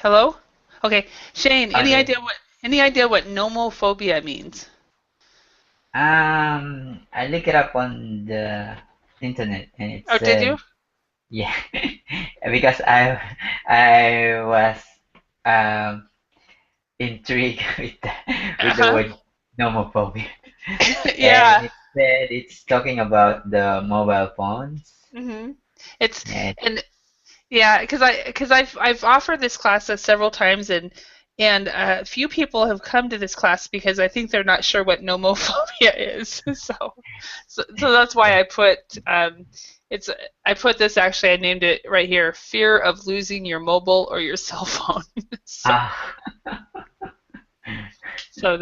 Hello? Okay. Shane, Okay. any idea what nomophobia means? I look it up on the internet and it Oh, did you? said, yeah, because I was um intrigued with the Uh-huh. word nomophobia, and Yeah. it said it's talking about the mobile phones. hmm It's And and yeah, because I've offered this class several times and a few people have come to this class because I think they're not sure what nomophobia is. So that's why it's I put this actually I named it right here, fear of losing your mobile or your cell phone. So ah, so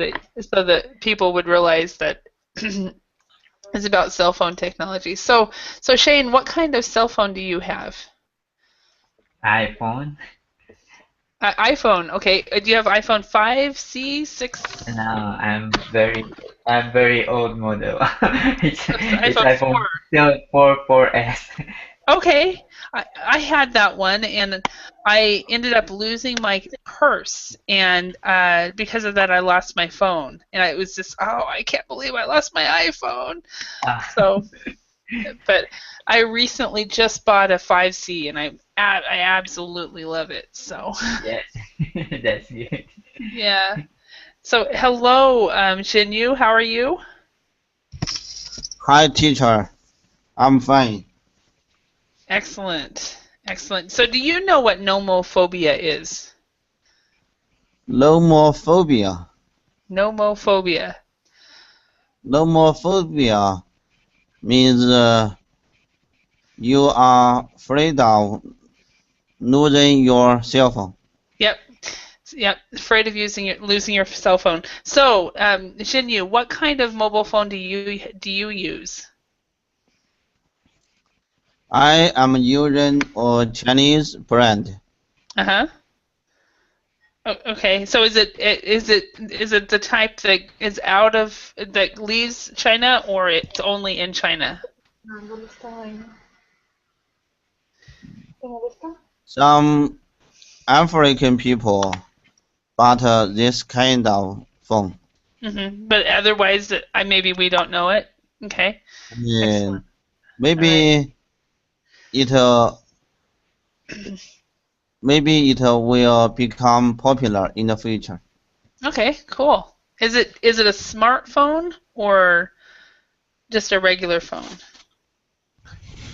that people would realize that it's about cell phone technology. So Shane, what kind of cell phone do you have? iPhone. iPhone. Okay. Do you have iPhone 5C, 6? No, I'm very old model. It's iPhone 4. iPhone still 4S. Okay. I had that one and I ended up losing my purse and because of that I lost my phone and it was just I can't believe I lost my iPhone. Ah, So but I recently just bought a 5C and I absolutely love it. So yes, that's good. yeah. So hello, Jinyu, how are you? Hi, teacher. I'm fine. Excellent. Excellent. So do you know what nomophobia is? Nomophobia. Nomophobia. Nomophobia means you are afraid of losing your cell phone. Yep. Yep. Afraid of losing your cell phone. So, Jinyu, what kind of mobile phone do you use? I am using a Chinese brand. Uh-huh. Okay. So is it the type that is out of that leaves China or it's only in China? ¿Dónde está la vaina? ¿Dónde está? Some African people bought this kind of phone. But otherwise, maybe we don't know it. Okay. And Excellent. All right. maybe it uh, maybe it will become popular in the future. Okay, cool. Is it a smartphone or just a regular phone?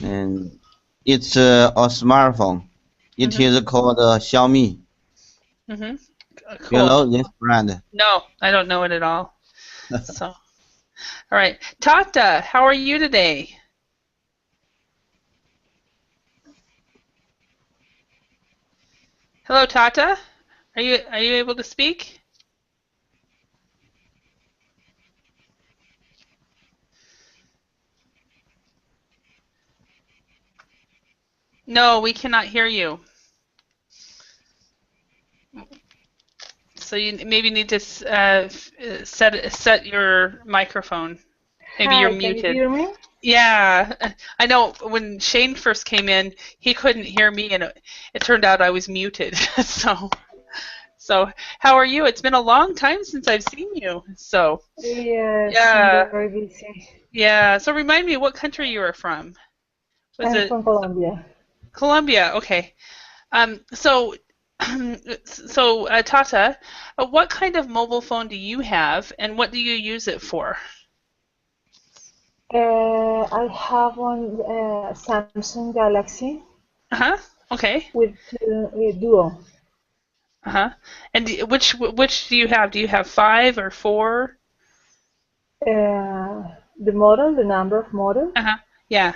And it's a smartphone. It Mhm. is called Xiaomi. Mhm. You Cool. know this brand? No, I don't know it at all. So, all right. Tata, how are you today? Hello, Tata. Are you able to speak? No, we cannot hear you. So you maybe need to set your microphone. Maybe you're Hi, can you muted. hear me? Yeah, I know when Shane first came in, he couldn't hear me, and it turned out I was muted. So how are you? It's been a long time since I've seen you. So Yes, I'm yeah, very busy. yeah. So remind me what country you are from. Was I'm it from Colombia. Colombia? Okay. So Tata, what kind of mobile phone do you have, and what do you use it for? I have one Samsung Galaxy Uh-huh. Okay. with Duo. Uh-huh. And which do you have? Do you have five or four? The model, the number of model, Uh-huh. Yeah.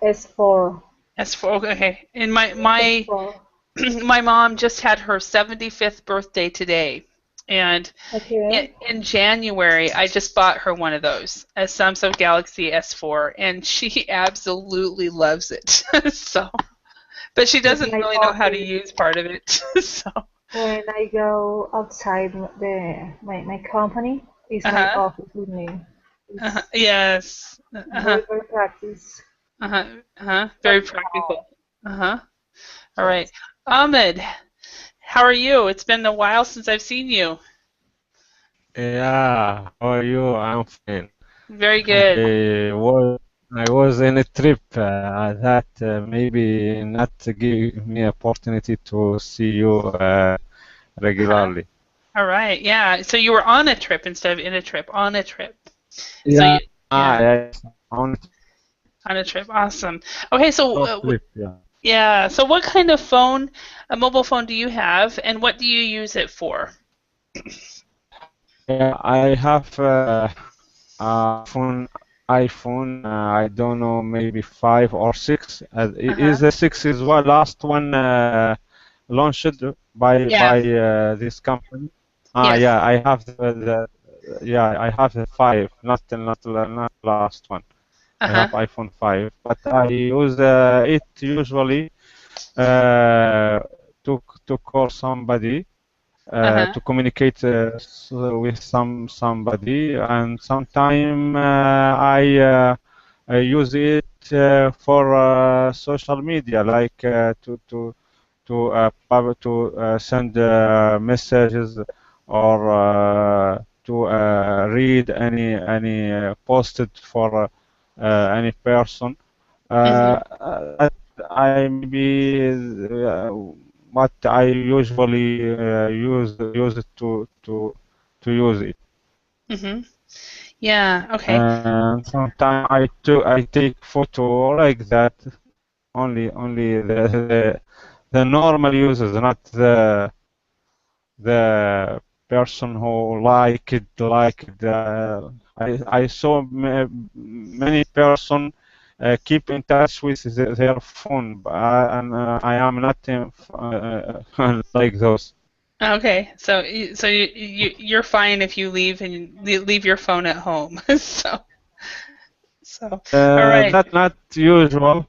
S4. That's four. Okay. And my S4. my mom just had her 75th birthday today, and in, Okay. in January I just bought her one of those, a Samsung Galaxy S4, and she absolutely loves it. So, but she It's doesn't my really know how to office. use part of it. So, When I go outside my company, it's my uh-huh. office with me. Uh-huh. It's Yes. Uh-huh. very, very practice. Uh-huh. Uh-huh. Very Practical. practical. Uh-huh. All right. Yes. Ahmed, How are you? It's been a while since I've seen you. Yeah, how are you? I'm fine. Very good. I was in a trip that maybe not give me opportunity to see you Uh-huh. regularly. All right. Yeah. So you were on a trip instead of in a trip. On a trip. So Yeah, you, yeah, yes, on on a trip. Awesome. Okay. So short trip, yeah. yeah. So what kind of phone, a mobile phone, do you have, and what do you use it for? Yeah, I have iPhone. I don't know, maybe 5 or 6. Uh-huh. Is the 6 is what last one launched by Yeah. this company? Ah, Yes. yeah, I have I have the 5, not last one. I Uh-huh. have iPhone 5, but I use it usually to call somebody, Uh-huh. to communicate with somebody, and sometime I use it for social media, like to send messages, or to read any posted for any person. Mhm. That I maybe what I usually use it to use it. Mhm. Yeah. Okay. And sometimes I take photo like that. Only the normal users, not the person who I saw many person keep in touch with their phone, and I am not like those. Okay. So you're fine if you leave and leave your phone at home. So all right. Not usual.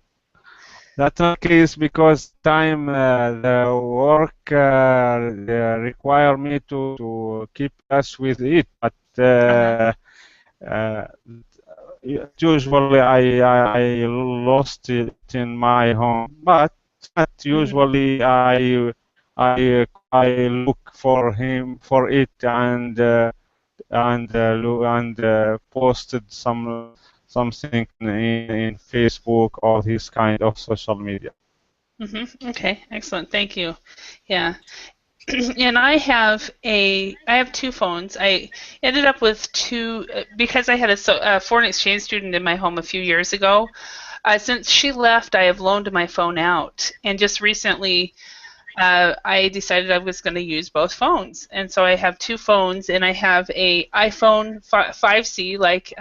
That's not case because sometimes the work require me to keep us with it, but Uh-huh. uh, usually I lost it in my home, but not Mhm. usually I look for him for it, and posted something in Facebook or this kind of social media. Mhm. Okay. Excellent. Thank you. Yeah. And I have two phones. I ended up with two because I had a foreign exchange student in my home a few years ago. Since she left, I have loaned my phone out, and just recently, I decided I was going to use both phones, and so I have two phones, and I have a iPhone 5C, like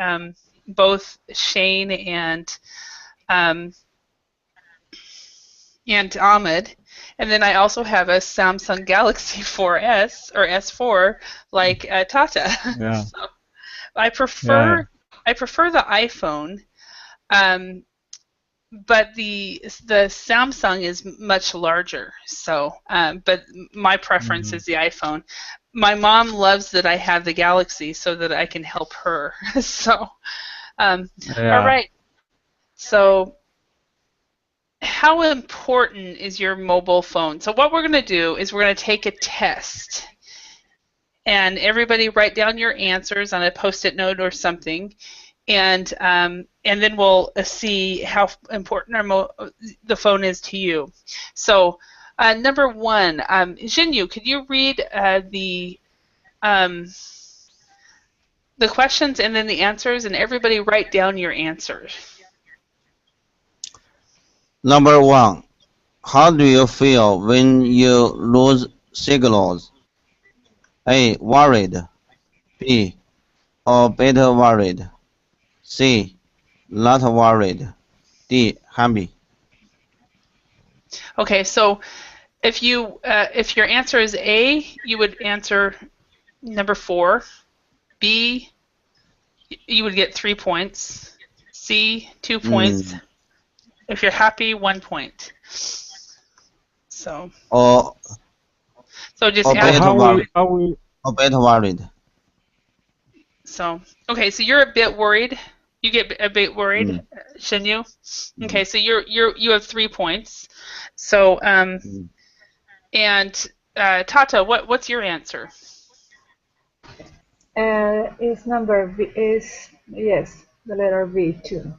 both Shane um, and Ahmed, and then I also have a Samsung Galaxy 4S or S4, like Tata. Yeah, So I yeah, prefer I prefer the iPhone. Um, but the Samsung is much larger. So, but my preference hmm is the iPhone. My mom loves that I have the Galaxy so that I can help her. So, all yeah. right. So, how important is your mobile phone? So, what we're going to do is we're going to take a test, and everybody write down your answers on a post-it note or something, and then we'll see how important the phone is to you. So, number one, Jinyu, could you read um, the questions and then the answers, and everybody write down your answers. Number one, how do you feel when you lose signals? A. Worried. B. Or better worried. C. Not worried. D. Happy. Okay, so if your answer is A, you would answer number four. B, you would get 3 points. C, 2 points. Mm. If you're happy, 1 point. So Or so just or So add. better worried. how we Or better worried. So okay, so you're a bit worried. You get a bit worried, Mm. Shinyu. Mm. Okay, so you have 3 points. So Mm. and Tata, what's your answer? Is number V is yes, the letter V too.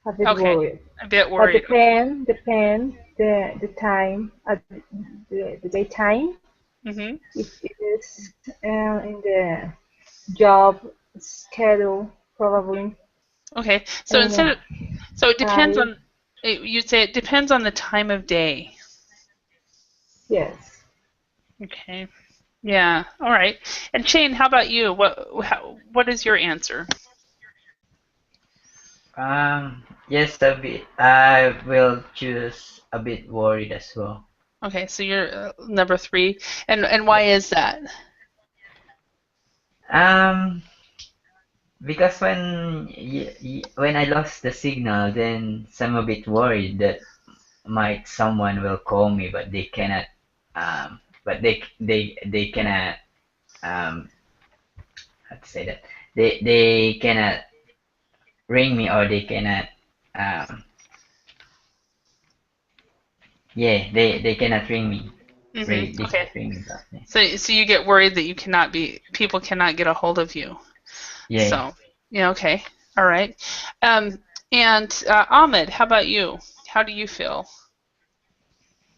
A bit Okay, worried. a bit But worried. depend the time at the daytime. Mm-hmm. If it is in the job schedule probably. Okay, so And so it depends I on. You'd say it depends on the time of day. yes. Okay. Yeah. All right. And Shane, how about you? What is your answer? Yes, a bit. I will choose a bit worried as well. Okay, so you're number 3, and why is that? Um, because when I lost the signal, then I'm a bit worried that might someone will call me, but they cannot. But they cannot. Um, how to say that? They cannot ring me, or they cannot. Um, yeah, they cannot ring me. They Okay. cannot ring me back. Yeah. So you get worried that people cannot get a hold of you. Yeah. So yeah. Okay. All right. And Ahmed, how about you? How do you feel?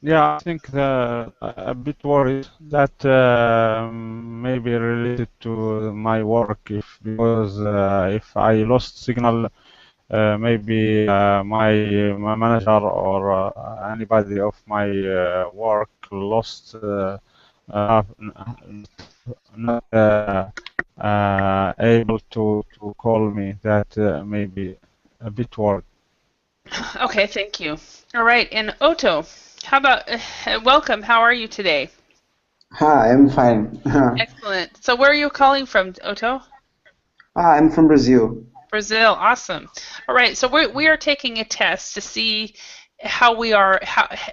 Yeah, I think a bit worried that may be related to my work if because if I lost signal, maybe my manager or anybody of my work lost not able to call me. That may be a bit worried. Okay. Thank you. All right. And Otto, how about welcome? How are you today? Hi, I'm fine. Excellent. So where are you calling from, Otto? I'm from Brazil. Brazil, awesome. All right, so we are taking a test to see how we are,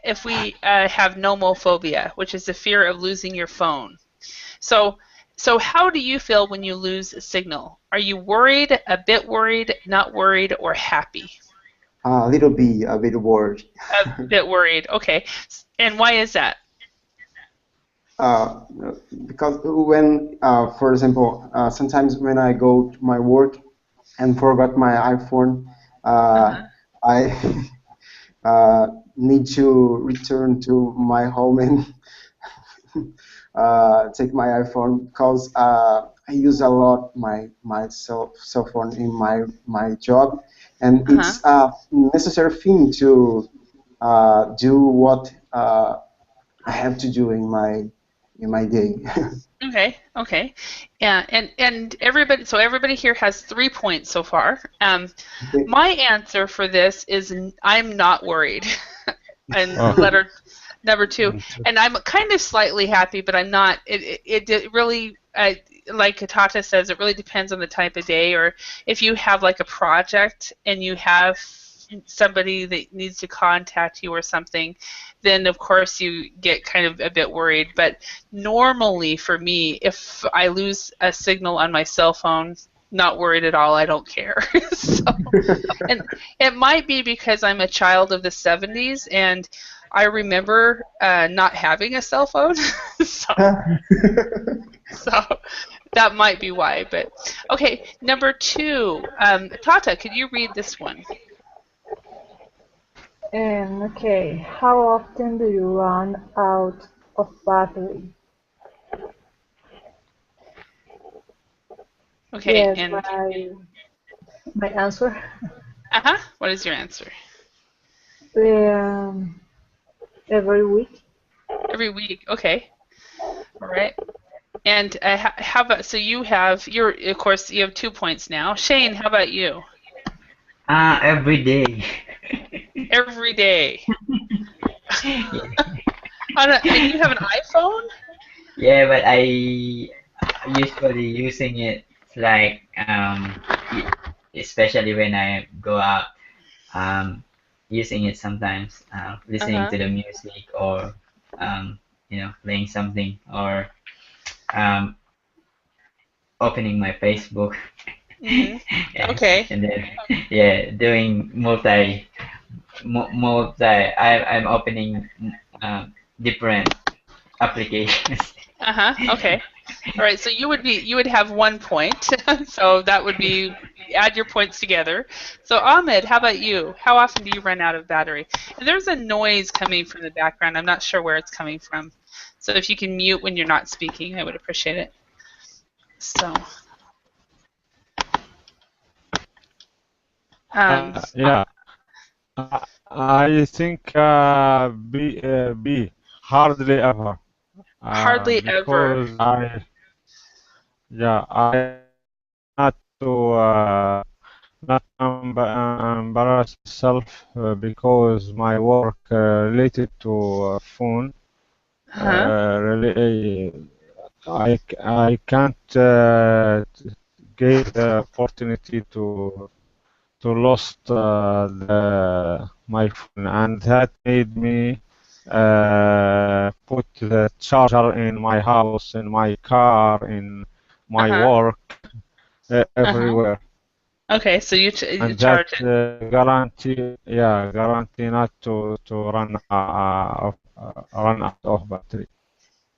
if we have nomophobia, which is the fear of losing your phone. So, so how do you feel when you lose a signal? Are you worried, a bit worried, not worried, or happy? A bit worried. A bit worried. Okay, and why is that? Uh, because for example, sometimes when I go to my work and forgot my iPhone, uh, Uh-huh. I need to return to my home and take my iPhone because I use a lot my cell phone in my job, and Uh-huh. it's a necessary thing to do what I have to do in my day. Okay, okay. Yeah, and everybody, so everybody here has 3 points so far. My answer for this is I'm not worried. And Oh, letter number 2, interesting. and I'm kind of slightly happy, but I'm not. It really, like Tata says, it really depends on the type of day, or if you have like a project and you have somebody that needs to contact you or something, then of course you get kind of a bit worried. But normally for me, if I lose a signal on my cell phone, not worried at all. I don't care. So, and it might be because I'm a child of the 70s and I remember not having a cell phone. so, so that might be why. But okay, number 2, Tata, could you read this one? Okay, how often do you run out of battery? Okay, Yes, and my answer. what is your answer? Um, every week. Every week. Okay, all right. And how about, so you have your, of course, you have 2 points now. Shane, how about you? Every day. Every day. Yeah. And you have an iPhone? Yeah, but I usually using it like especially when I go out, um, using it sometimes, listening Uh-huh. to the music, or um, playing something, or um, opening my Facebook. Mm-hmm. Yeah, Okay. and then yeah, doing multi. I'm opening different. applications. Okay. All right. So you would have 1 point. So that would be add your points together. So Ahmed, how about you? How often do you run out of battery? And there's a noise coming from the background. I'm not sure where it's coming from. So if you can mute when you're not speaking, I would appreciate it. So. Yeah, I think B, hardly ever, Hardly ever. because I not to not embarrass myself because my work related to phone. Huh? Really, I can't get the opportunity to lost my phone, and that made me put the charger in my house, in my car, in my Uh-huh. work, Uh-huh. everywhere. Okay, so you And that charge it. guarantee not to run out of battery.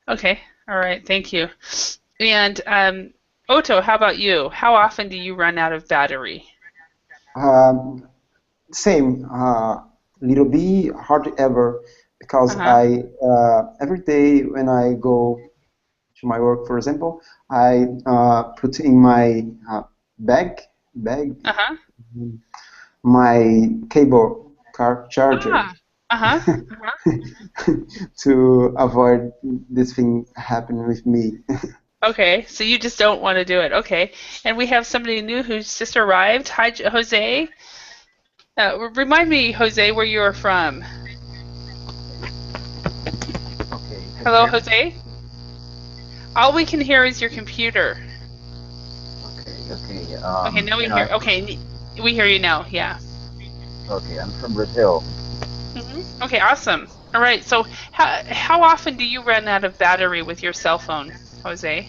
Okay. All right. Thank you. And Otto, how about you? How often do you run out of battery? Same, little B, hardly ever, because Uh-huh. I every day when I go to my work, for example, I put in my bag Uh-huh. my cable car charger Ah. Uh-huh. Uh-huh. to avoid this thing happening with me. Okay, so you just don't want to do it. Okay. And we have somebody new who's just arrived. Hi, Jose. Remind me, Jose, where you are from. Okay, can you Hello, hear me? Jose? All we can hear is your computer. Okay. Okay, now we You know, hear. Okay, we hear you now. Yeah. I'm from Brazil. Okay, awesome. All right. So, how often do you run out of battery with your cell phone, Jose?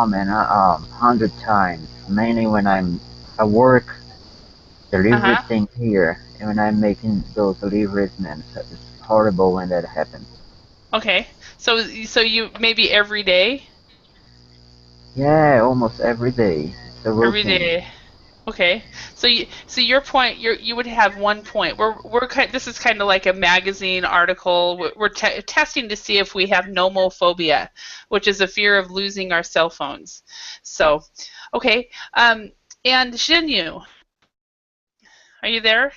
Man, 100 times. Mainly when I'm at work, delivery Uh-huh. thing here, and when I'm making those deliveries, man, it's horrible when that happens. Okay. So you maybe every day? Yeah, almost every day. It's a Every routine. day. Okay. So your point, you would have 1 point. We're kind. This is kind of like a magazine article. We're testing to see if we have nomophobia, which is a fear of losing our cell phones. So, okay. And Xinyu, are you there?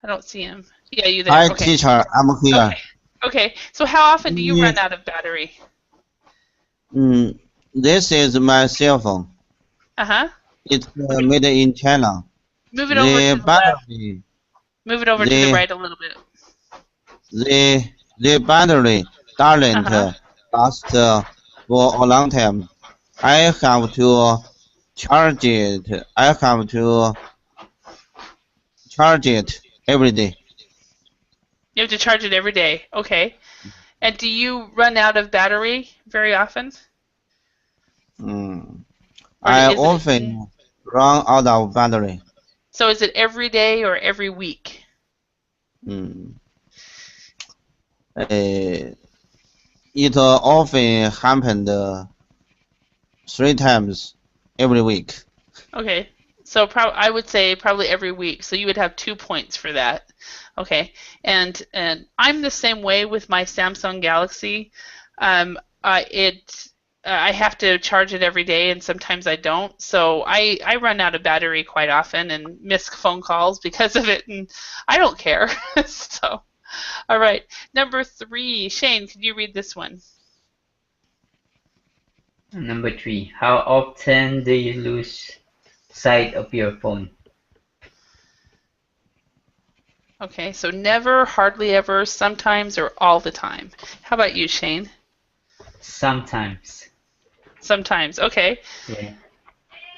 I don't see him. Yeah, you there. Hi, Okay. teacher. I'm Okay. here. Okay. So how often do you Mm, run out of battery? this is my cell phone. Uh-huh. It's Okay. made in China. Move it over to The the left. battery, Move it over to the the right a little bit. the battery doesn't Uh-huh. last for a long time. I have to charge it. I have to charge it every day. You have to charge it every day. Okay. And do you run out of battery very often? Mm. Or I is it often run out of battery. so is it every day or every week? Mm. Uh, it often happened 3 times every week. Okay. So I would say probably every week. So you would have 2 points for that. Okay. And I'm the same way with my Samsung Galaxy. It I have to charge it every day, and sometimes I don't. So I run out of battery quite often and miss phone calls because of it, and I don't care. So, all right. Number 3, Shane, could you read this one? Number 3, how often do you lose sight of your phone? Okay, so never, hardly ever, sometimes, or all the time. How about you, Shane? Sometimes. Sometimes. Okay. Yeah.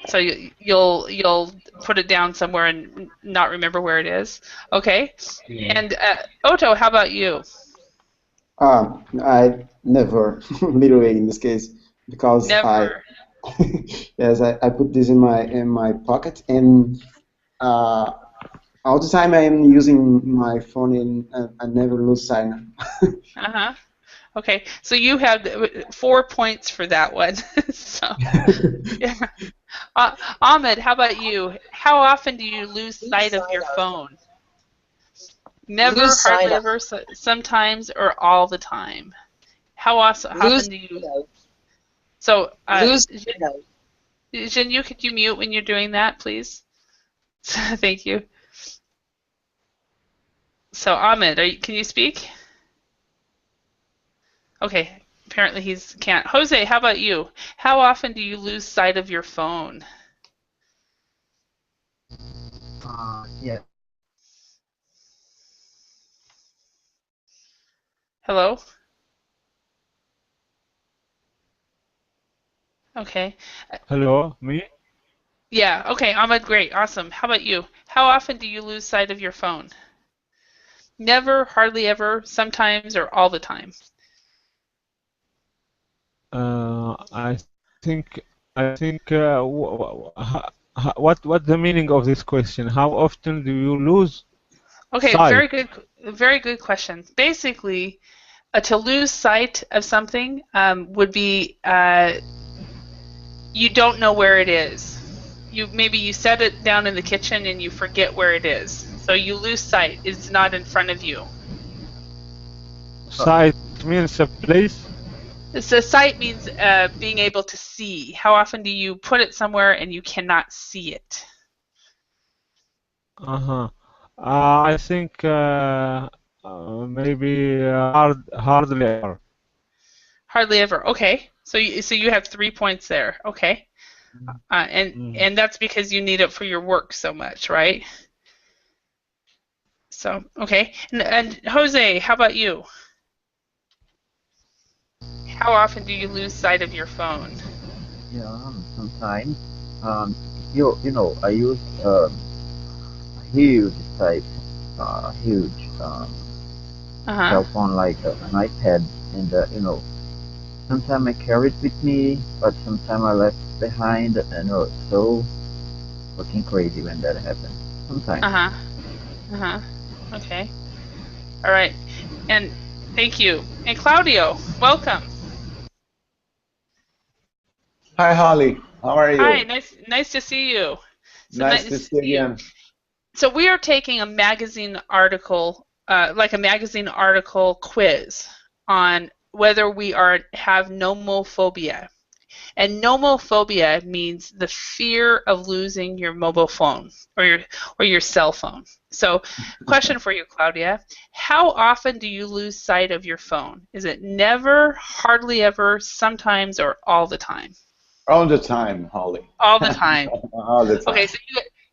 So you'll put it down somewhere and not remember where it is. Okay. Yeah. And Otto, how about you? I never, literally in this case, because Never. yes, I put this in my pocket, and uh, All the time I am using my phone and I never lose sight. Uh-huh. Okay, so you have 4 points for that one. So, yeah. Ahmed, how about you? How often do you lose sight of your phone? Never, hardly ever, sometimes, or all the time? How often do you? So, Jin, could you mute when you're doing that, please? Thank you. So, Ahmed, can you speak? Okay, apparently he's can't. Jose, how about you? How often do you lose sight of your phone? Yeah. Hello? Okay. Hello, me? Yeah, okay, Ahmed, great, awesome. How about you? How often do you lose sight of your phone? Never, hardly ever, sometimes, or all the time? I think what the meaning of this question? How often do you lose Okay, sight? very good question. Basically, to lose sight of something would be you don't know where it is. Maybe you set it down in the kitchen and you forget where it is. So you lose sight. It's not in front of you. Sight means a place. So sight means being able to see. How often do you put it somewhere and you cannot see it? Uh-huh. I think maybe hardly ever. Hardly ever. Okay. So you have 3 points there. Okay. And that's because you need it for your work so much, right? So okay. And Jose, how about you? How often do you lose sight of your phone? Yeah, sometimes. Um, I use huge type, huge Uh-huh. cell phone like an iPad, and sometimes I carry it with me, but sometimes I left behind. So fucking crazy when that happens. Sometimes. Uh-huh. Uh-huh. Okay. All right. And thank you. And Claudio, welcome. Hi, Holly. How are Hi, you? nice to see you. So Nice nice to to see see you you. again. So we are taking a magazine article, like a magazine article quiz on whether we have nomophobia. And nomophobia means the fear of losing your mobile phone or your cell phone. So, question for you, Claudia. How often do you lose sight of your phone? Is it never, hardly ever, sometimes, or all the time? All the time, Holly. All the time. All the Okay, time. so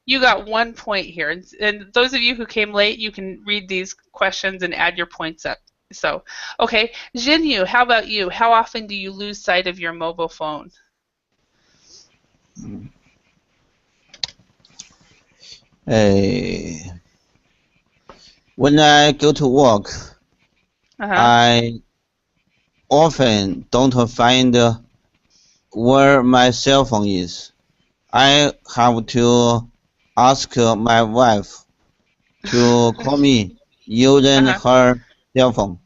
you got 1 point here. And those of you who came late, you can read these questions and add your points up. So, okay, Jinyu, how about you? How often do you lose sight of your mobile phone? When I go to work, Uh-huh. I often don't find where my cell phone is. I have to ask my wife to call me using Uh-huh. her cell phone.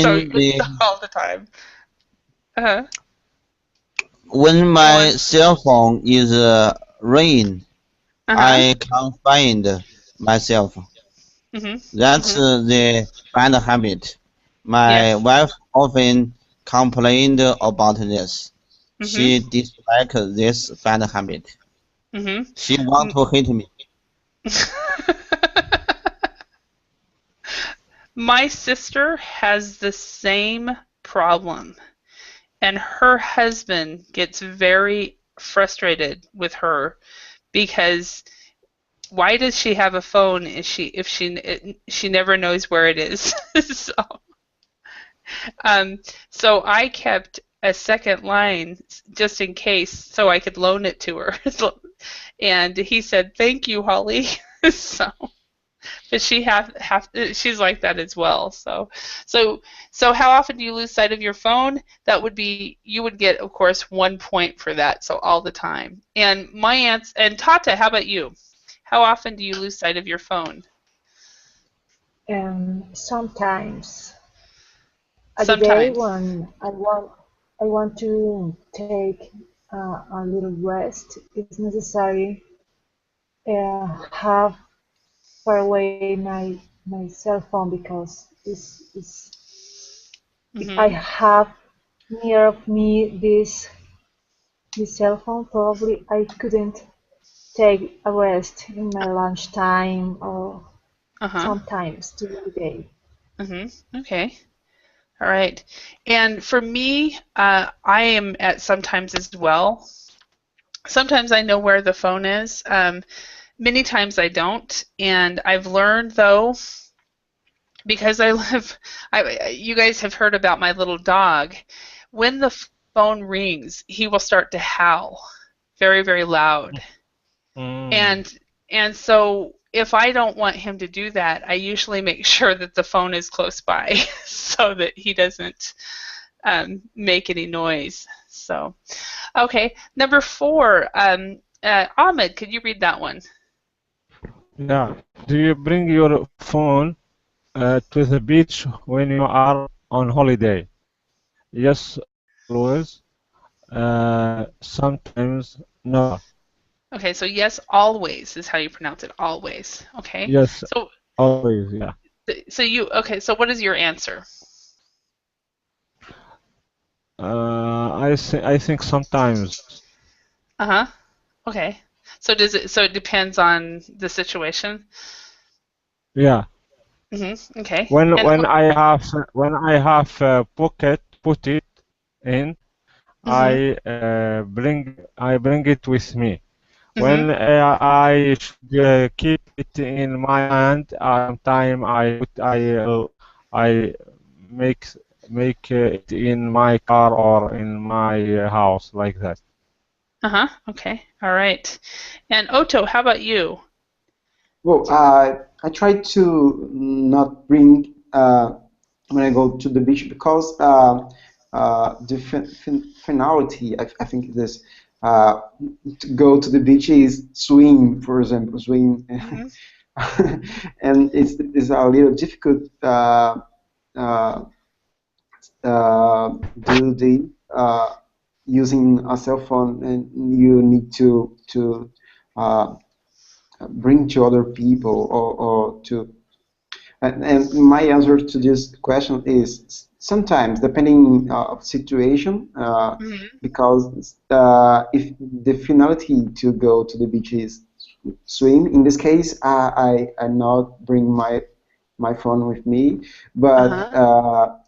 So When it's the all the time. Uh-huh. when Go my on. cell phone is ringing, Uh-huh. I can't find myself. Mhm. That's Mhm. the bad habit. My Yes. wife often complained about this. Mhm. She dislikes this bad habit. Mhm. She wants to hit me. My sister has the same problem, and her husband gets very frustrated with her because why does she have a phone if she never knows where it is? So so I kept a second line just in case so I could loan it to her. And he said, "Thank you, Holly." So, but she's like that as well. So how often do you lose sight of your phone? That would be you would get, of course, 1 point for that. So all the time. And my answer, and Tata, how about you? How often do you lose sight of your phone? Sometimes at the day Sometimes. when I want to take a little rest, it's necessary have far away my cell phone because it's if I Mm-hmm. have near of me this cell phone, probably I couldn't take a rest in my lunchtime or Uh-huh. sometimes during the day. Mm-hmm. Okay. All right. And for me, I am at sometimes as well. Sometimes I know where the phone is. Many times I don't. And I've learned, though, because you guys have heard about my little dog. When the phone rings, he will start to howl very, very loud. Mm. And and so if I don't want him to do that, I usually make sure that the phone is close by so that he doesn't make any noise. So, okay, number 4. Ahmed, could you read that one? Yeah. Do you bring your phone to the beach when you are on holiday? Yes, always. Sometimes never. Okay, so yes, always is how you pronounce it. Always. Okay. Yes, So always. Yeah. so what is your answer? I think sometimes. Uh-huh. Okay. So it depends on the situation? Yeah. Okay. When And when I have pocket put it in, mhm. I bring it with me. Mhm. When I should keep it in my hand, sometime I make it in my car or in my house like that. Uh-huh. Okay. All right. And Otto, how about you? Well, I try to not bring when I go to the beach because the finality, I think this to go to the beach is swim, for example, swim, Mhm. and it's a little difficult uh, do the using a cell phone, and you need to uh, bring to other people or to and my answer to this question is sometimes, depending of situation, Mhm. because if the finality to go to the beach is swim, in this case, I not bring my phone with me. But Uh-huh.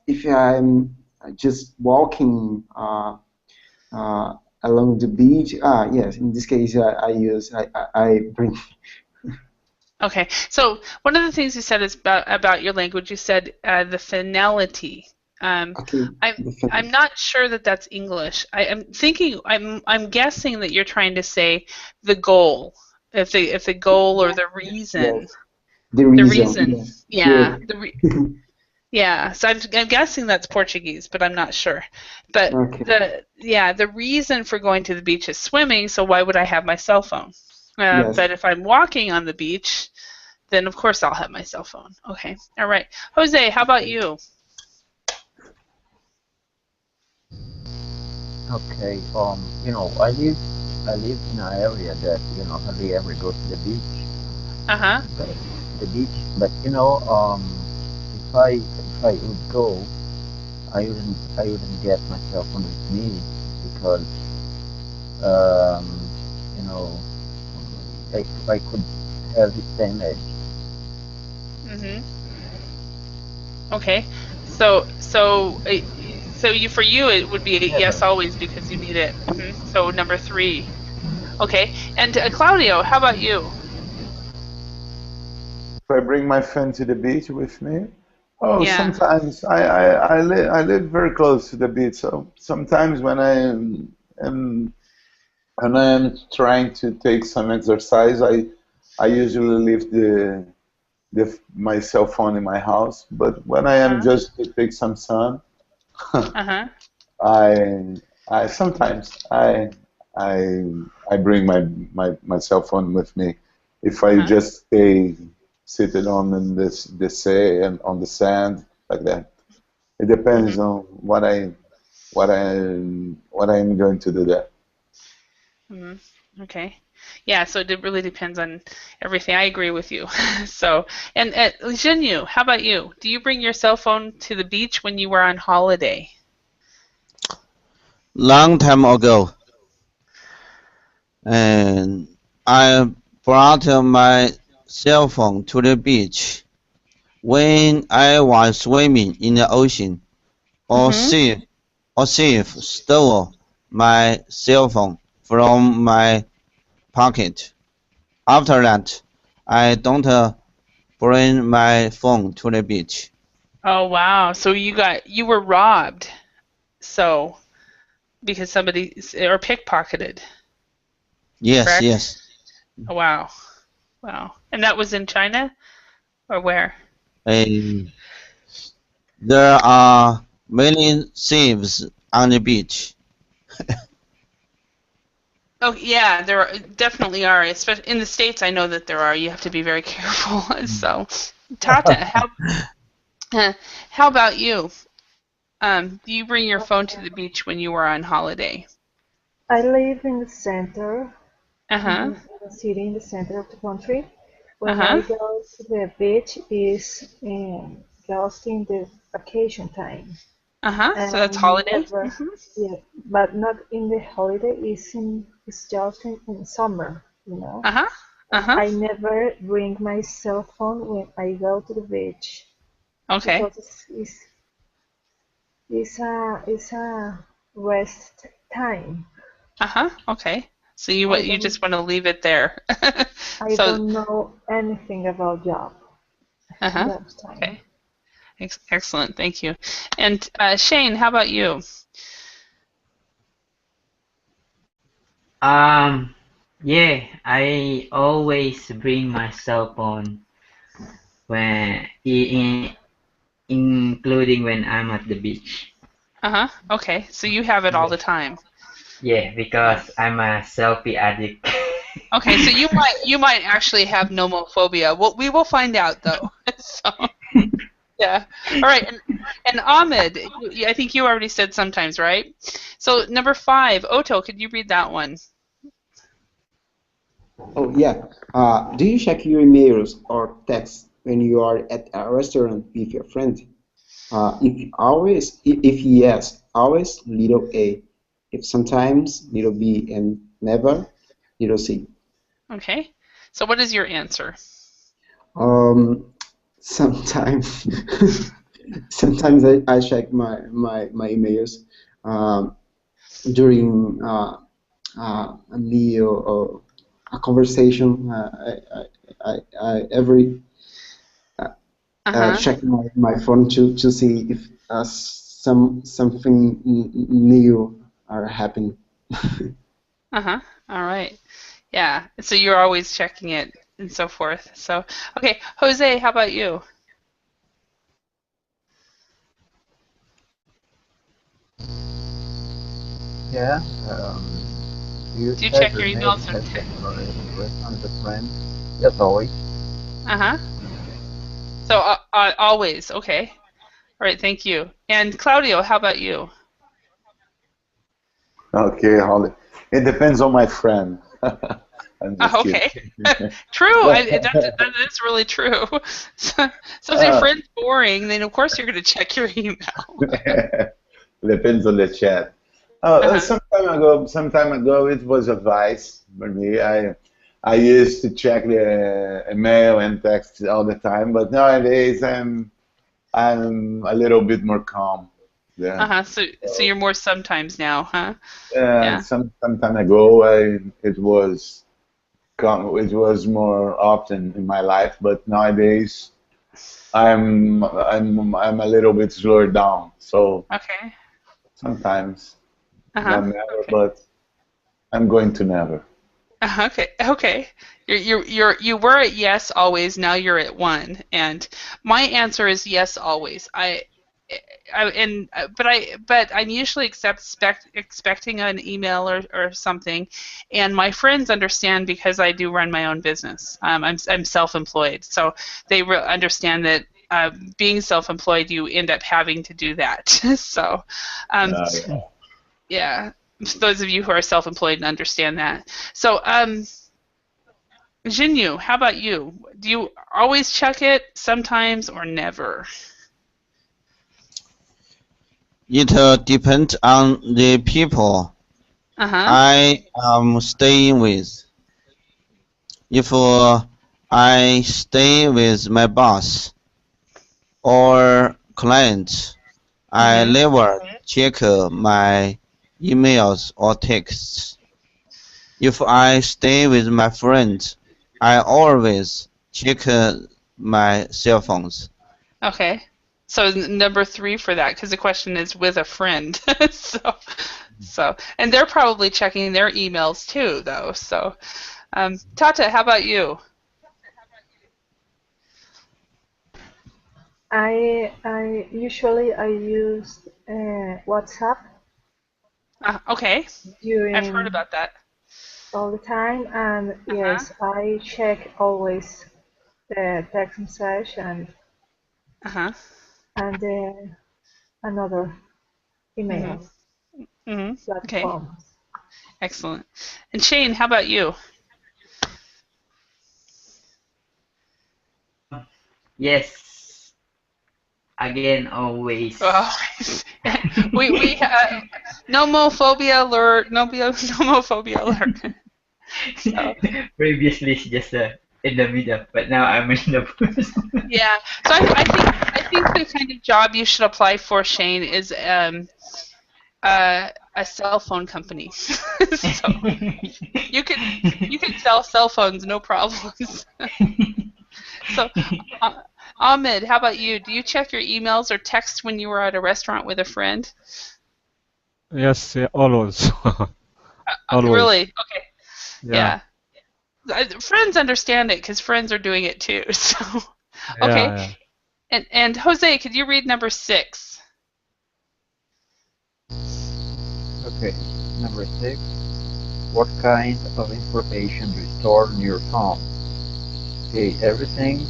if I'm just walking along the beach, yes, in this case, I bring. Okay. So one of the things you said is about your language. You said the finality. Um, Okay, I'm the I'm phone. not sure that that's English. I'm thinking I'm guessing that you're trying to say the goal. If the goal or the reason. Yes, the The reason. reason. Yes, Yeah. good. Yeah. So I'm guessing that's Portuguese, but I'm not sure. But Okay. the reason for going to the beach is swimming. So why would I have my cell phone? Yes. But if I'm walking on the beach, then of course I'll have my cell phone. Okay. All right. Jose, how about you? Okay. I live in an area that hardly ever go to the beach. Uh-huh. But the beach, but if I would go, I wouldn't get my cell phone with me because um, you know I could have it damaged. Mhm. Okay. So for you it would be a Never. yes always because you need it. So number 3. Okay. And Claudio, how about you? If I bring my friend to the beach with me, oh, Yeah. sometimes I live very close to the beach, so sometimes am when I am trying to take some exercise, I usually leave my cell phone in my house. But when I am Uh-huh. just to take some sun, Uh-huh. I sometimes I bring my cell phone with me if I just stay seated on the sea and on the sand like that. It depends on what I'm going to do there. Okay. Yeah, so it really depends on everything. I agree with you. So, and Jinyu, how about you? Do you bring your cell phone to the beach when you were on holiday? Long time ago, and I brought my cell phone to the beach when I was swimming in the ocean, or thief stole my cell phone from my pocket. After that, I don't bring my phone to the beach. Oh wow. So you were robbed. So because somebody or pickpocketed, Yes, correct? yes. Oh, wow. Wow. And that was in China or where? And there are many thieves on the beach. Oh yeah, definitely are. Especially in the States, I know that there are. You have to be very careful. So, Tata, how about you? Do you bring your phone to the beach when you were on holiday? I live in the center, Uh-huh. in the city, in the center of the country. When I Uh-huh. go to the beach is just in the vacation time. Uh-huh. So that's And holiday. never, yeah, but not in the holiday. It's just in summer, you know. Uh-huh. Uh-huh. I never bring my cell phone when I go to the beach Okay. because it's a rest time. Uh-huh. Okay. So I you don't just want to leave it there. I So, don't know anything about job uh-huh. that time. Okay. Excellent. Thank you. And Shane, how about you? Um, yeah, I always bring my cell phone when, including when I'm at the beach. Uh-huh. Okay. So you have it all the time. Yeah, Yeah. because I'm a selfie addict. Okay, so you might actually have nomophobia. Well, we will find out though. So yeah. All right, and Ahmed, I think you already said sometimes, right? So number 5, Otto, could you read that one? Oh, yeah. Do you check your emails or texts when you are at a restaurant with your friend? If yes, always little A. If sometimes, little B, and never, little C. Okay. So what is your answer? Um, sometimes, sometimes I check my emails um, during a meal or a conversation. Every Uh-huh. check my phone to see if something new are happening. Uh-huh. All right. Yeah. So you're always checking it and so forth. So okay, Jose, how about you? Yeah. Do you Do you check check your your mail emails or text when you are in a restaurant with friends? Yes, always. uh-huh. So always, okay. All right, thank you. And Claudio, how about you? Okay, Holly. It depends on my friend. I'm just kidding. Okay. True. That is really true. So if your Uh, friend's boring, then of course you're going to check your email. depends on the chat. Uh-huh. Some time ago, it was advice for me. I used to check the email and text all the time, but nowadays I'm a little bit more calm. Yeah. Uh-huh. So you're more sometimes now, huh? Yeah. Some time ago, it was more often in my life, but nowadays I'm a little bit slower down. So Okay. sometimes, Uh-huh. not never, Okay. but I'm going to never. Okay. Okay. You were at yes always, now you're at one. And my answer is yes always. but I'm usually expecting an email or something, and my friends understand because I do run my own business. I'm self-employed, so they understand that being self-employed, you end up having to do that. So, Yeah. yeah, those of you who are self-employed understand that. So, Jinyu, how about you? Do you always check it, sometimes, or never? It depends on the people Uh-huh. I am staying with. If I stay with my boss or clients, I Mm-hmm. never check my emails or texts. If I stay with my friends, I always check my cell phones. Okay. So number 3 for that, because the question is with a friend. And they're probably checking their emails too, though. So, Tata, how about you? I usually I use WhatsApp Okay, I've heard during about that. all the time, and Uh-huh. yes, I check always the text message Uh-huh. and another Mm-hmm. email Mm-hmm. Okay, platforms. excellent. And Shane, how about you? Yes. Again, always. Oh, we nomophobia alert, nomophobia alert. So Previously, it's just in the middle, but now I'm in the first. yeah, so I think the kind of job you should apply for, Shane, is a cell phone company. So you could sell cell phones, no problems. So, uh, Ahmed, how about you? Do you check your emails or text when you were at a restaurant with a friend? Yes, yeah, always. Always. Really? Okay. Yeah. Yeah. Friends understand it because friends are doing it too. So, okay. Yeah, And Jose, could you read number 6? yeah. Okay. Number 6. What kind of information do you store in your phone? A. Everything.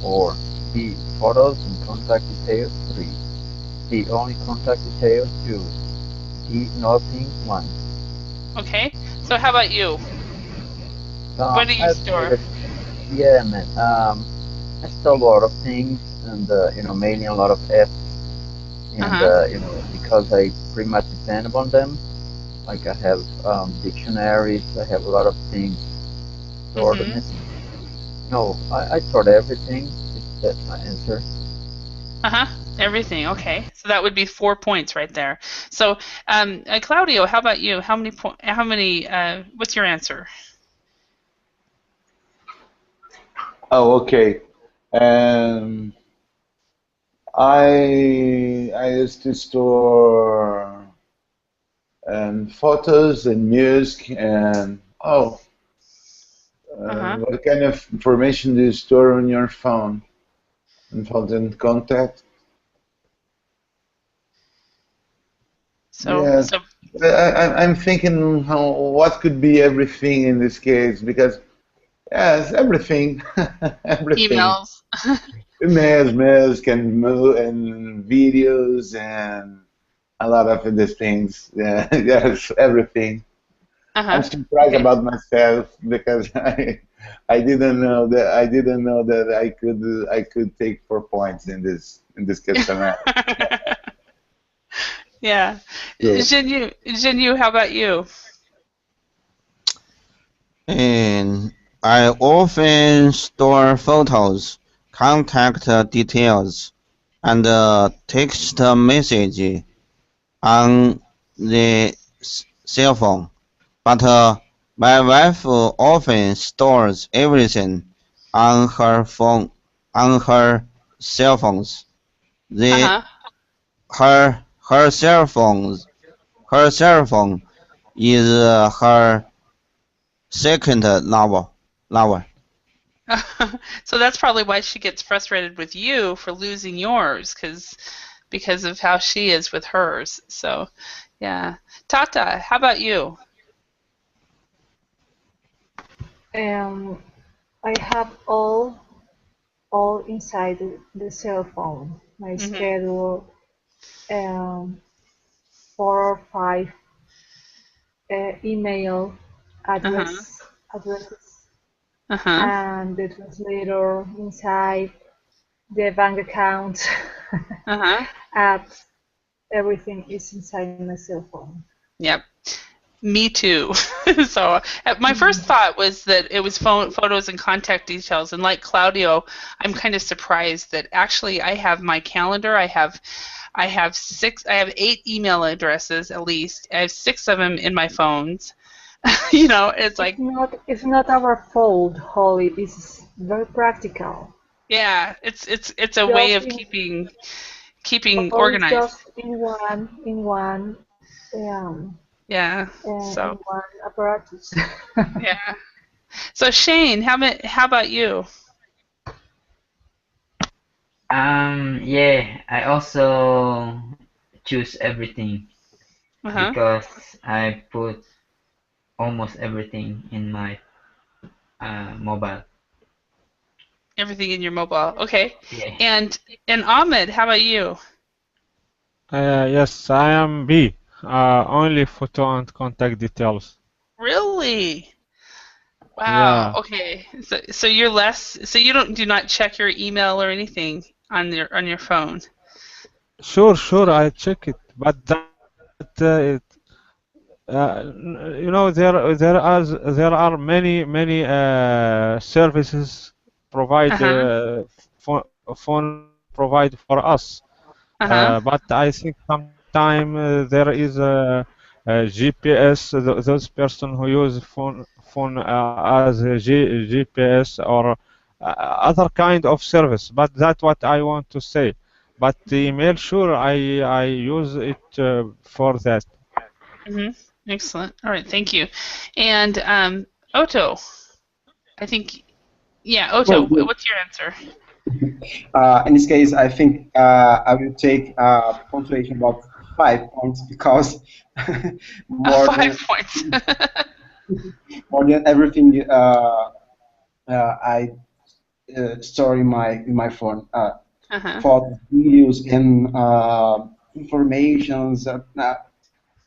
Or B. Photos and contact details. 3. C. Only contact details. 2. D. Nothing. 1. Okay. So, how about you? What do you I'd say store? that, yeah, man. I store a lot of things, and mainly a lot of apps, and Uh-huh. because I pretty much depend upon them. Like I have dictionaries, I have a lot of things stored in Mm-hmm. it. No, I stored everything. That's my answer. Uh-huh. Everything. Okay. So that would be 4 points right there. So, Claudio, how about you? What's your answer? Oh, okay. Um, I used to store photos and music and Uh-huh. what kind of information do you store on your phone? Important contact? So, Yeah, so I'm thinking what could be everything in this case because yes, everything, everything. emails. Emails can move and videos and a lot of these things. Yeah, yes, everything. I'm Uh-huh. surprised Okay. about myself because I didn't know that I could take 4 points in this questionnaire. Yeah. So, Jinyu, how about you? And I often store photos, contact details, and text message on the cell phone. But my wife often stores everything on her phone, on her cell phones. The Uh-huh. her cell phone is her second lover. So that's probably why she gets frustrated with you for losing yours, because because of how she is with hers. So, yeah. Tata, how about you? I have all inside the cell phone. My schedule, um, 4 or 5 email Uh-huh. addresses, Uh-huh. and the translator inside the bank account, Uh-huh. apps. Everything is inside my cell phone. Yep. Me too. So my first thought was that it was photos and contact details, and like Claudio, I'm kind of surprised that actually I have my calendar. I have 8 email addresses at least. I have 6 of them in my phones. It's like, It's not our fault, Holly. It's very practical. yeah, it's a way Just of in keeping all is organized. just in one um Yeah. in So one apparatus. yeah. So Shane, how about you? Yeah, I also choose everything Uh-huh. because I put almost everything in my mobile. Everything in your mobile. Okay. Yeah. And Ahmed, how about you? Yes, I am B. Only photo and contact details. Really? Wow. Yeah, Okay. So you're less. So you do not check your email or anything on your phone. sure, I check it, but there are many services provide Uh-huh. phone provide for us. Uh-huh. But I think sometime there is a GPS. Those person who use phone as a GPS or other kind of service. But that's what I want to say. But the email, sure, I use it for that. Excellent. All right. Thank you. And Otto, I think, yeah, Well, Otto, what's your answer? in this case, I think I will take punctuation about 5 points because more 5 points. more than everything I store in my phone. Uh-huh. Photos, videos, and informations.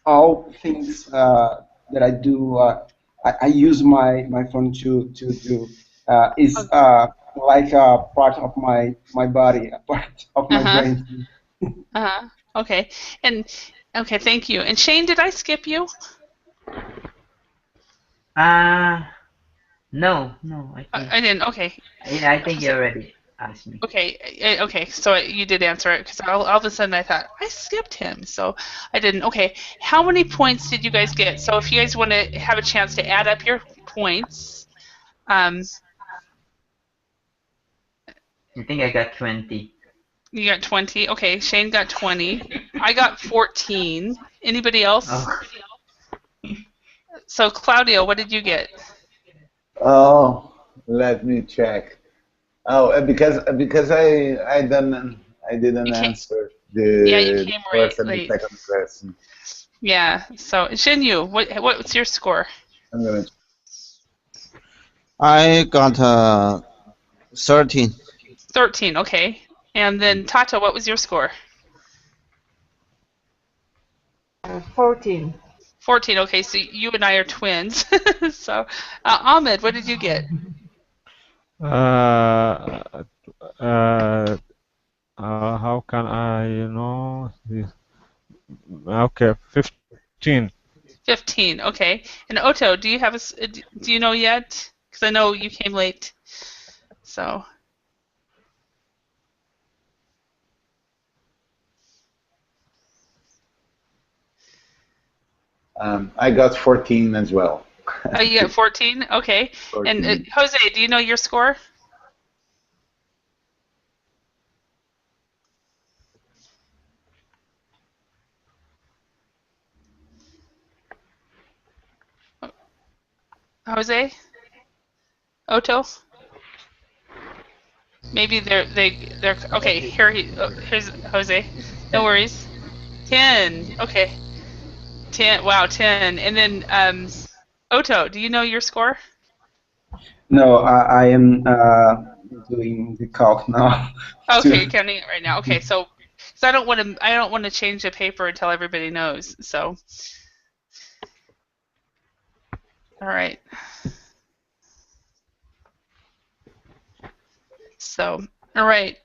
All things that I do, I use my phone to do. Is like a part of my body, a part of my Uh-huh. brain. Uh-huh. Okay. And okay, thank you. And Shane, did I skip you? Uh, no, I think I didn't. Okay. I think you already asked me. Okay, okay. So you did answer it because all of a sudden I thought I skipped him, so I didn't. Okay, how many points did you guys get? So if you guys want to have a chance to add up your points, um, I think I got 20. you got 20. Okay, Shane got 20. I got 14. Anybody else? Oh, So Claudio, what did you get? Oh, let me check. Oh, because I didn't You came. answer Yeah, you the came first and the late. second question. Yeah. So Shinyu, what's your score? I'm gonna. I got 13. 13. Okay. And then Tata, what was your score? 14. 14. Okay, so you and I are twins. So, Ahmed, what did you get? Uh, uh, how can I know this? Okay, 15. 15. Okay. And Otto, do you have do you know yet? Because I know you came late. So, I got 14 as well. oh, you got 14. Okay. And 14. Jose, do you know your score? Jose? Otto? Maybe they're okay. Here's Jose. No worries. 10. Okay. 10. Wow, 10. And then Otto, do you know your score? No, I am doing the calc now. Okay, you're to counting it right now. Okay, so I don't want to change the paper until everybody knows. So, all right. So, all right.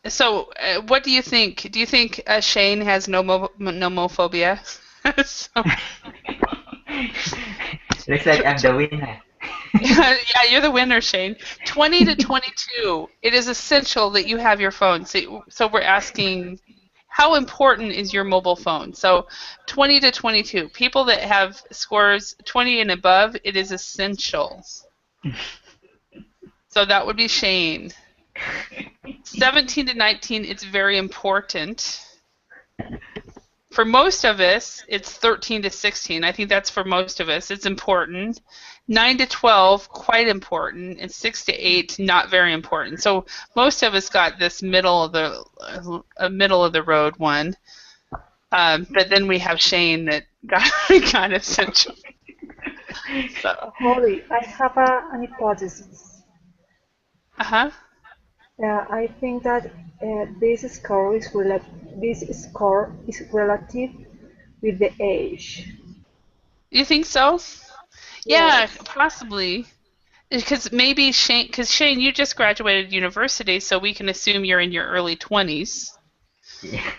So, what do you think? Do you think Shane has nomophobia? So, Looks like I'm the winner. yeah, you're the winner, Shane. 20 to 22. It is essential that you have your phone. So we're asking, how important is your mobile phone? So 20 to 22. People that have scores 20 and above, it is essential. So that would be Shane. 17 to 19, it's very important. For most of us, it's 13 to 16. I think that's for most of us. It's important. 9 to 12, quite important. And 6 to 8, not very important. So most of us got this middle of the road one. But then we have Shane that got essential. So. Holly, I have an hypothesis. Uh-huh. I think that this score is relative with the age. You think so? Yeah, Yes. possibly. Because maybe Shane, you just graduated university, so we can assume you're in your early 20s. Yeah.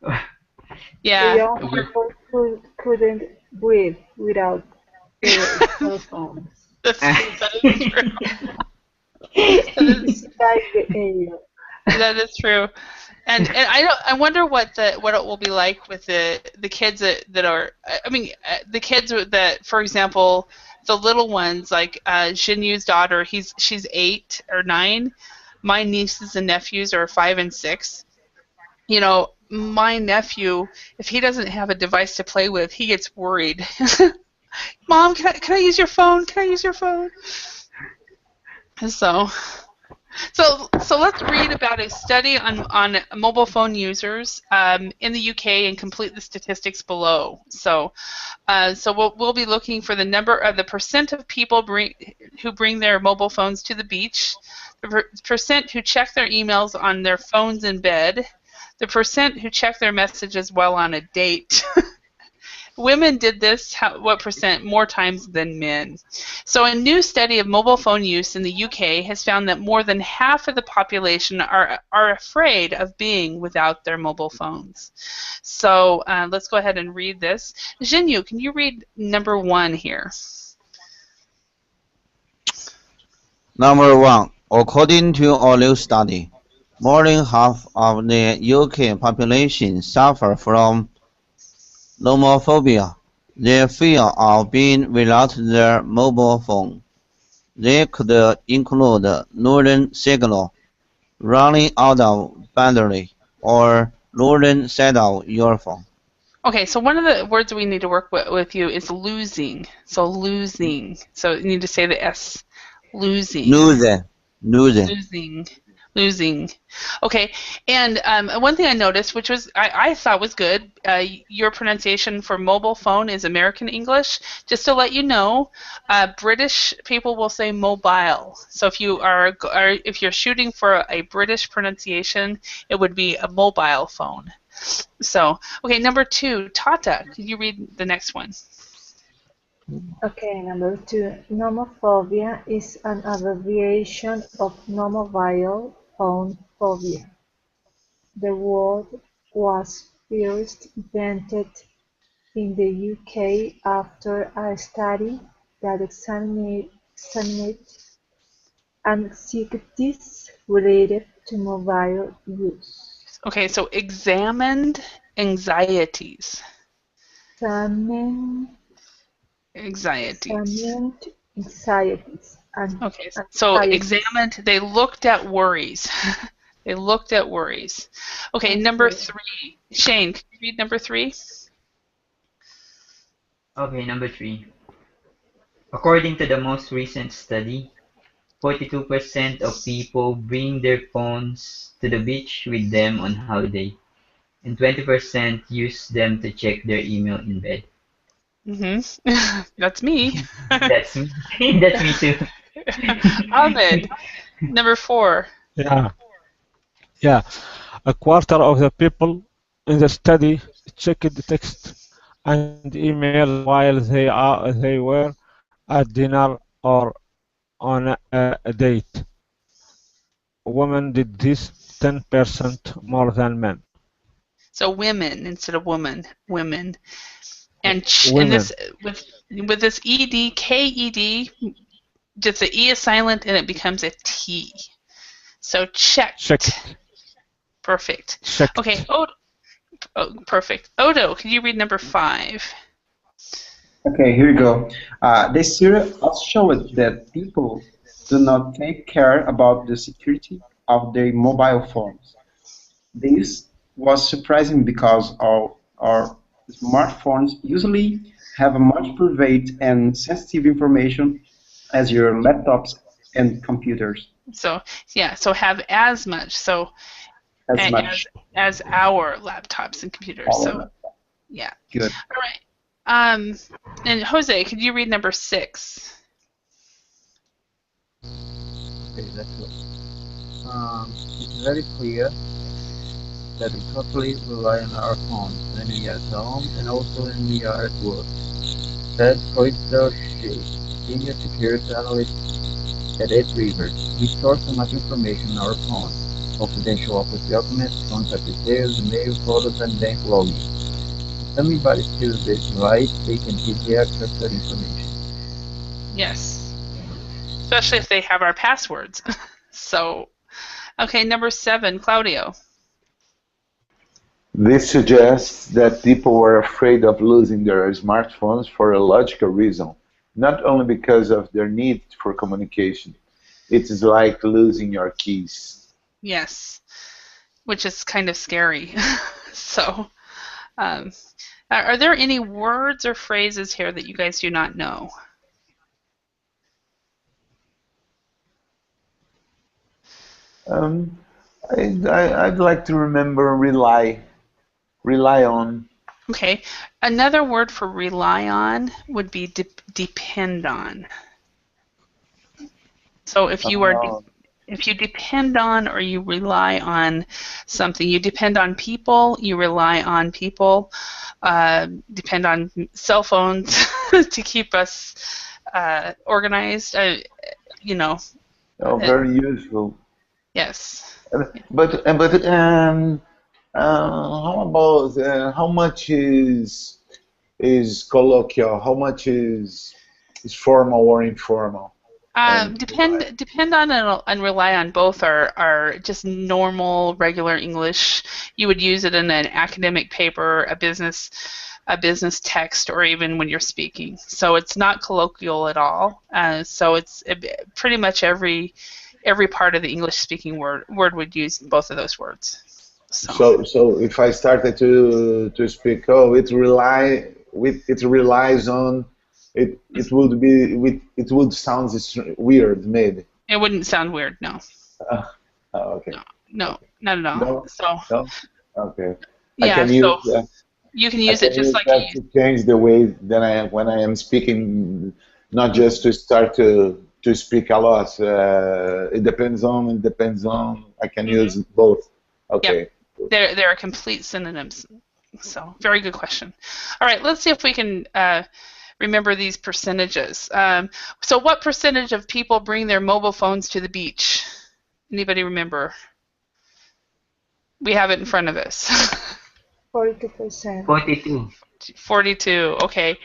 The Yeah. young people couldn't breathe without their cell phones. That is true. It's like the air. That is true. And I wonder what it will be like with the kids that are, I mean, the kids that, for example, the little ones like Jinyu's daughter, she's 8 or 9. My nieces and nephews are 5 and 6. You know, my nephew, if he doesn't have a device to play with, he gets worried. Mom, can I use your phone? Can I use your phone? So let's read about a study on mobile phone users in the UK and complete the statistics below. So we'll be looking for the percent of people who bring their mobile phones to the beach, the percent who check their emails on their phones in bed, the percent who check their messages while on a date. Women did this, what percent, more times than men. So a new study of mobile phone use in the UK has found that more than half of the population are afraid of being without their mobile phones. So let's go ahead and read this. Jinyu, can you read number 1 here? Number 1. According to a new study, more than half of the UK population suffer from nomophobia, the fear of being without their mobile phone. They could include losing signal, running out of battery, or losing sight of your phone. Okay, so one of the words we need to work with you is losing. So losing. So you need to say the S. Losing. Losing. Okay, and one thing I noticed, which was I thought was good, your pronunciation for mobile phone is American English. Just to let you know, British people will say mobile. So if you're shooting for a British pronunciation, it would be a mobile phone. So okay, number 2, Tata. Can you read the next one? Okay, number 2. Nomophobia is an abbreviation of nomobile phone phobia. The word was first invented in the UK after a study that examined anxieties related to mobile use. Okay, so examined anxieties. Examined anxieties. Okay, so examined, they looked at worries. They looked at worries. Okay, number 3. Shane, can you read number 3? Okay, number 3. According to the most recent study, 42% of people bring their phones to the beach with them on holiday, and 20% use them to check their email in bed. That's me. That's me. That's me too. Ahmed, number 4. Yeah, yeah. A quarter of the people in the study checked the text and emails while they were at dinner or on a date. Women did this 10% more than men. So women instead of woman, women. And this Women with this ed, just the e is silent and it becomes a t. So checked. checked. Perfect. Okay. Checked. Perfect. Odo, can you read number 5? Okay, here we go. The study also showed that people do not take care about the security of their mobile phones. This was surprising because our smartphones usually have a much private and sensitive information as your laptops and computers So yeah, so have as much. So as as much. as our laptops and computers. All of So that. yeah. Good. All right. And Jose, could you read number 6? Okay, that's good. It's very clear that we totally rely on our phones when we are at home and also when we are at work, said Kreutzer Shea, senior security analyst at Ed Rivers. We store so much information on our phone: confidential office documents, contact details, mail, photos, and bank login. If somebody steals this right, they can easily access that information. Yes. Especially if they have our passwords. So, okay, number 7, Claudio. This suggests that people were afraid of losing their smartphones for a logical reason, not only because of their need for communication. It is like losing your keys. Yes. Which is kind of scary. So, um, are there any words or phrases here that you guys do not know? Um, I'd like to remember rely on. Okay. Another word for rely on would be depend on. So Oh, if you depend on or you rely on something, you depend on people, you rely on people, depend on cell phones to keep us organized. You know, oh, uh, very useful. yes. How about how much is colloquial? How much is formal or informal? And Depend on and rely on both are just normal regular English. You would use it in an academic paper, a business text, or even when you're speaking. So it's not colloquial at all. So it's pretty much every part of the English speaking word would use both of those words. So so if I started to speak, oh, it relies on it would sound weird maybe. it wouldn't sound weird. No, Uh, okay. no, Okay. not at all. No, So no. Okay. I yeah, can so use you can I use it can just use like you that use. to change the way that I am when I am speaking, not just to start to speak a lot. It depends on. It depends on. I can use both. Yep. Okay. There are complete synonyms. So, very good question. All right, let's see if we can remember these percentages. So, what percentage of people bring their mobile phones to the beach? Anybody remember? We have it in front of us. 42%. 42. 42. Okay.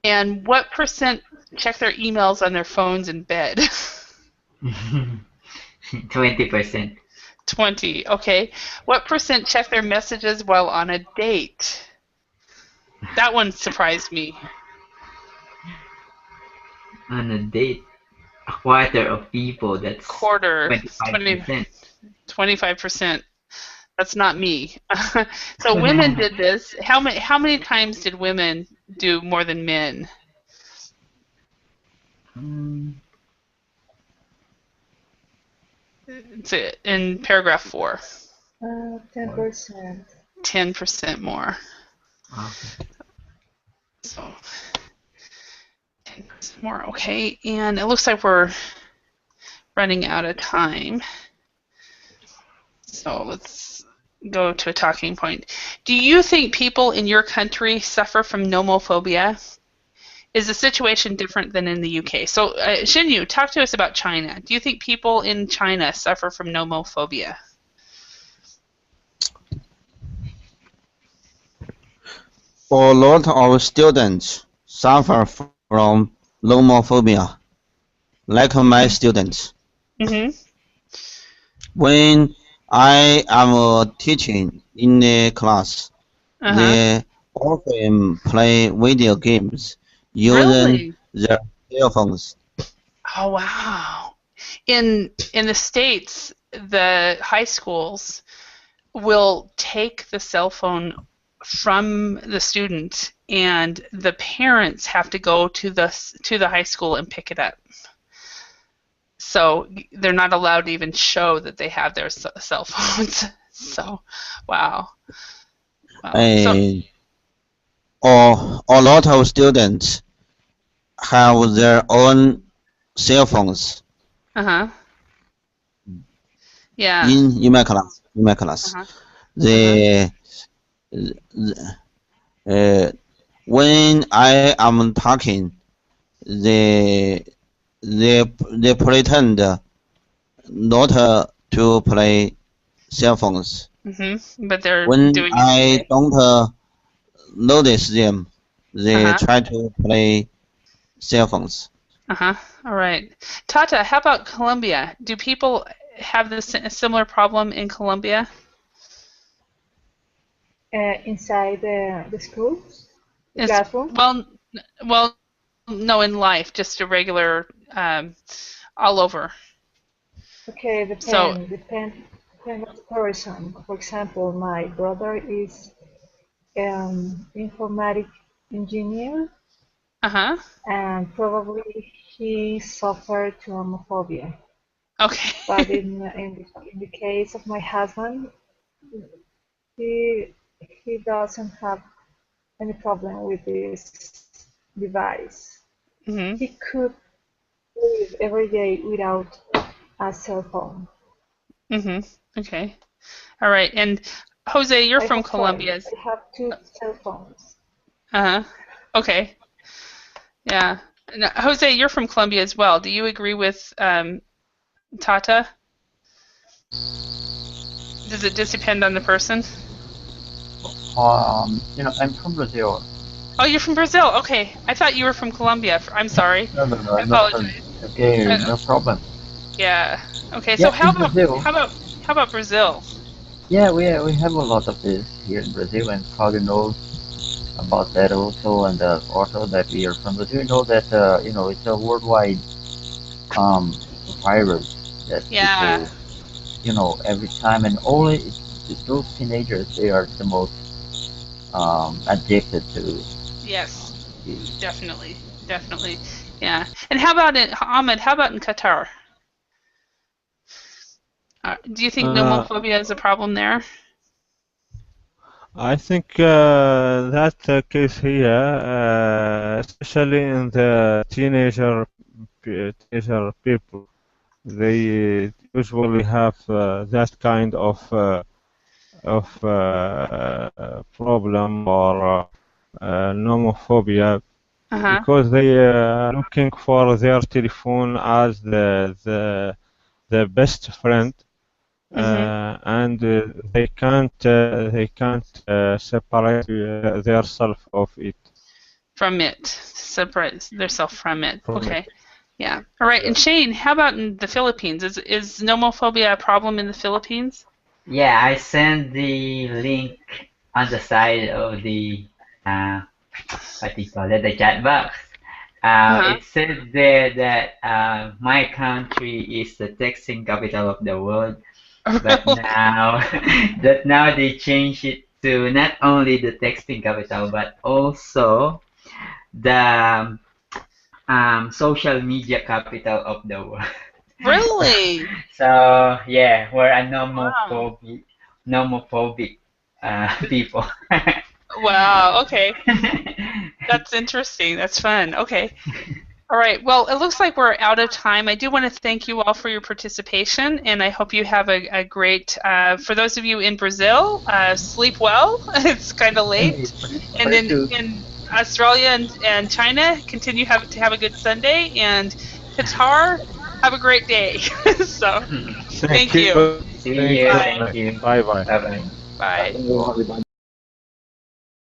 And what percent check their emails on their phones in bed? 20%. 20. Okay. What percent check their messages while on a date? That one surprised me. On a date, a quarter of people, that's Quarter, 25%. 25%. That's not me. So women did this. How many times did women do more than men? Mm, It's in paragraph 4. 10%. 10% more. Okay. So 10% more. Okay, and it looks like we're running out of time. So let's go to a talking point. Do you think people in your country suffer from nomophobia? Is the situation different than in the UK? So, Xinyu, talk to us about China. Do you think people in China suffer from nomophobia? A lot of students suffer from nomophobia, like my students. Mm-hmm. When I am teaching in a class, they often play video games using Really? their cell phones. Oh, wow. In the States, the high schools will take the cell phone from the student, and the parents have to go to the high school and pick it up. So they're not allowed to even show that they have their cell phones. So, wow. So, And a lot of students have their own cell phones yeah. in my class. In my class, they when I am talking, they they pretend not to play cell phones. But they're When doing it I anyway. don't notice them, they try to play cell phones. All right. Tata, how about Colombia? Do people have a similar problem in Colombia? Inside the schools? The classroom? Well, no, in life, just a regular, all over. Okay, So, depend on the person. For example, my brother is informatic engineer, and probably he suffered from homophobia. Okay. But in the case of my husband, he doesn't have any problem with this device. He could live every day without a cell phone. Okay. All right. And Jose, you're I from have tried. Colombia. I have 2 cell phones. Okay. Yeah. Now, Jose, you're from Colombia as well. Do you agree with Tata? Does it just depend on the person? I'm from Brazil. Oh, you're from Brazil. Okay. I thought you were from Colombia. I'm sorry. No, I I'm not from. apologize. Okay, no problem. Yeah. Okay. So Yeah, in Brazil. how about Brazil? Yeah, we have a lot of this here in Brazil, and Claudio knows about that also, and also that we are from Brazil. You know that it's a worldwide virus that people every time, and only those teenagers, they are the most addicted to. Yes. Definitely. Yeah. And how about Ahmed? How about in Qatar? Do you think nomophobia is a problem there? I think that case here, especially in the teenager people, they usually have that kind of problem or nomophobia because they are looking for their telephone as the best friend. And they can't separate themselves of it. From it, separate themselves from it. Okay. Yeah. All right. And Shane, how about in the Philippines? Is nomophobia a problem in the Philippines? Yeah, I sent the link on the side of the what do you call it, the chat box. It said there that my country is the texting capital of the world, but now they changed it to not only the texting capital but also the social media capital of the world. Really? So yeah, we're a Wow. nomophobic people. Wow. Okay. That's interesting. That's fun. Okay. All right. Well, it looks like we're out of time. I do want to thank you all for your participation, and I hope you have a great. For those of you in Brazil, sleep well. It's kind of late, and in Australia and China, continue to have a good Sunday, and Qatar, have a great day. So, Thank thank you. you. See Thank you. you. Bye. Thank you. Bye bye. Bye bye. Bye. Hello, everybody.